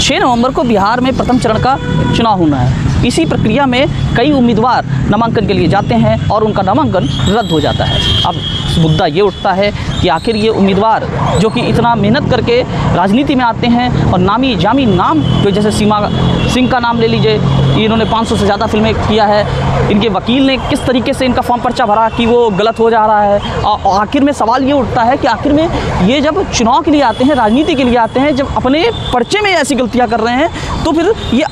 6 नवंबर को बिहार में प्रथम चरण का चुनाव होना है। इसी प्रक्रिया में कई उम्मीदवार नामांकन के लिए जाते हैं और उनका नामांकन रद्द हो जाता है। अब मुद्दा ये उठता है कि आखिर ये उम्मीदवार जो कि इतना मेहनत करके राजनीति में आते हैं और नामी जामी नाम, जो जैसे सीमा सिंह का नाम ले लीजिए, इन्होंने 500 से ज़्यादा फिल्में किया है, इनके वकील ने किस तरीके से इनका फॉर्म पर्चा भरा कि वो गलत हो जा रहा है। और आखिर में सवाल ये उठता है कि आखिर में ये जब चुनाव के लिए आते हैं, राजनीति के लिए आते हैं, जब अपने पर्चे में ऐसी गलतियाँ कर रहे हैं, तो फिर ये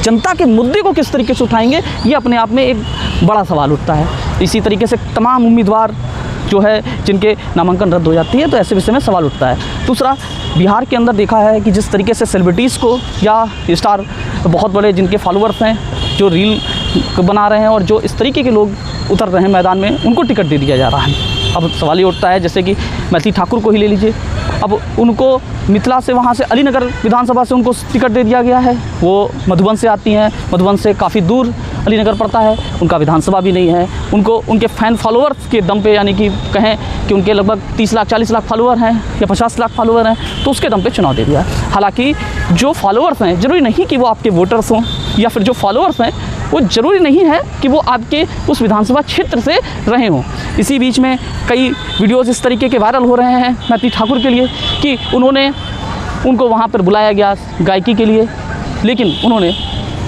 जनता के मुद्दे को किस तरीके से उठाएंगे, ये अपने आप में एक बड़ा सवाल उठता है। इसी तरीके से तमाम उम्मीदवार जो है जिनके नामांकन रद्द हो जाती है, तो ऐसे विषय में सवाल उठता है। दूसरा, बिहार के अंदर देखा है कि जिस तरीके से सेलिब्रिटीज़ को या स्टार बहुत बड़े जिनके फॉलोअर्स हैं, जो रील बना रहे हैं और जो इस तरीके के लोग उतर रहे हैं मैदान में, उनको टिकट दे दिया जा रहा है। अब सवाल ये उठता है, जैसे कि मैथिली ठाकुर को ही ले लीजिए, अब उनको मिथिला से, वहाँ से अलीनगर विधानसभा से उनको टिकट दे दिया गया है। वो मधुबन से आती हैं, मधुबन से काफ़ी दूर अलीनगर पड़ता है, उनका विधानसभा भी नहीं है। उनको उनके फ़ैन फॉलोअर्स के दम पे, यानी कि कहें कि उनके लगभग 30 लाख 40 लाख फॉलोअर हैं या 50 लाख फॉलोअर हैं, तो उसके दम पे चुनाव दे दिया। हालांकि जो फॉलोअर्स हैं, ज़रूरी नहीं कि वो आपके वोटर्स हों, या फिर जो फॉलोअर्स हैं वो ज़रूरी नहीं है कि वो आपके उस विधानसभा क्षेत्र से रहे हों। इसी बीच में कई वीडियोज़ इस तरीके के वायरल हो रहे हैं मैथिली ठाकुर के लिए कि उनको वहाँ पर बुलाया गया गायकी के लिए, लेकिन उन्होंने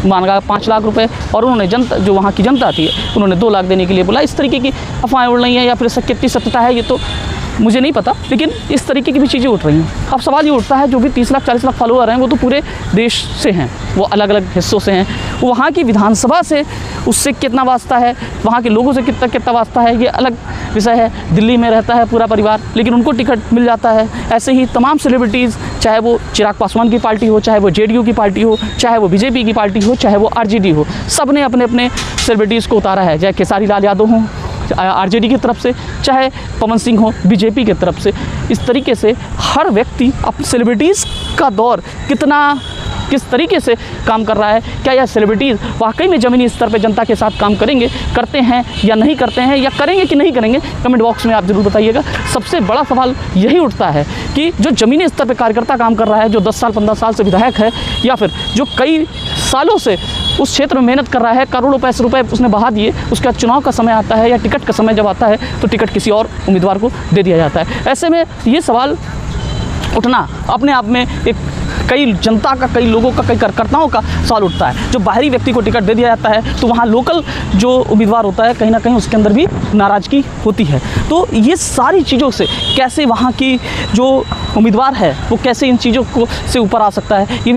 मांगा 5 लाख रुपए और उन्होंने जनता, जो वहाँ की जनता थी, उन्होंने 2 लाख देने के लिए बोला। इस तरीके की अफवाहें उड़ रही हैं, या फिर कितनी सत्यता है ये तो मुझे नहीं पता, लेकिन इस तरीके की भी चीज़ें उठ रही हैं। अब सवाल ये उठता है, जो भी 30 लाख 40 लाख फॉलोअर हैं, वो तो पूरे देश से हैं, वो अलग अलग हिस्सों से हैं, वहाँ की विधानसभा से उससे कितना वास्ता है, वहाँ के लोगों से कितना वास्ता है, ये अलग विषय है। दिल्ली में रहता है पूरा परिवार, लेकिन उनको टिकट मिल जाता है। ऐसे ही तमाम सेलिब्रिटीज़, चाहे वो चिराग पासवान की पार्टी हो, चाहे वो जेडीयू की पार्टी हो, चाहे वो बीजेपी की पार्टी हो, चाहे वो आरजेडी हो, सब ने अपने अपने सेलिब्रिटीज़ को उतारा है। चाहे खेसारी लाल यादव हों आरजेडी की तरफ से, चाहे पवन सिंह हो बीजेपी की तरफ से। इस तरीके से हर व्यक्ति अपने सेलिब्रिटीज़ का दौर किस तरीके से काम कर रहा है, क्या यह सेलिब्रिटीज़ वाकई में ज़मीनी स्तर पर जनता के साथ काम करते हैं या नहीं करते हैं, या करेंगे कि नहीं करेंगे, कमेंट बॉक्स में आप ज़रूर बताइएगा। सबसे बड़ा सवाल यही उठता है कि जो ज़मीनी स्तर पर कार्यकर्ता काम कर रहा है, जो 10 साल 15 साल से विधायक है, या फिर जो कई सालों से उस क्षेत्र में मेहनत कर रहा है, करोड़ों पैसे रुपए उसने बहा दिए, उसका चुनाव का समय आता है या टिकट का समय जब आता है, तो टिकट किसी और उम्मीदवार को दे दिया जाता है। ऐसे में ये सवाल उठना अपने आप में एक कई जनता का, कई लोगों का, कई कार्यकर्ताओं का सवाल उठता है। जो बाहरी व्यक्ति को टिकट दे दिया जाता है, तो वहाँ लोकल जो उम्मीदवार होता है, कहीं ना कहीं उसके अंदर भी नाराज़गी होती है। तो ये सारी चीज़ों से कैसे वहाँ की जो उम्मीदवार है वो कैसे इन चीज़ों को से ऊपर आ सकता है, ये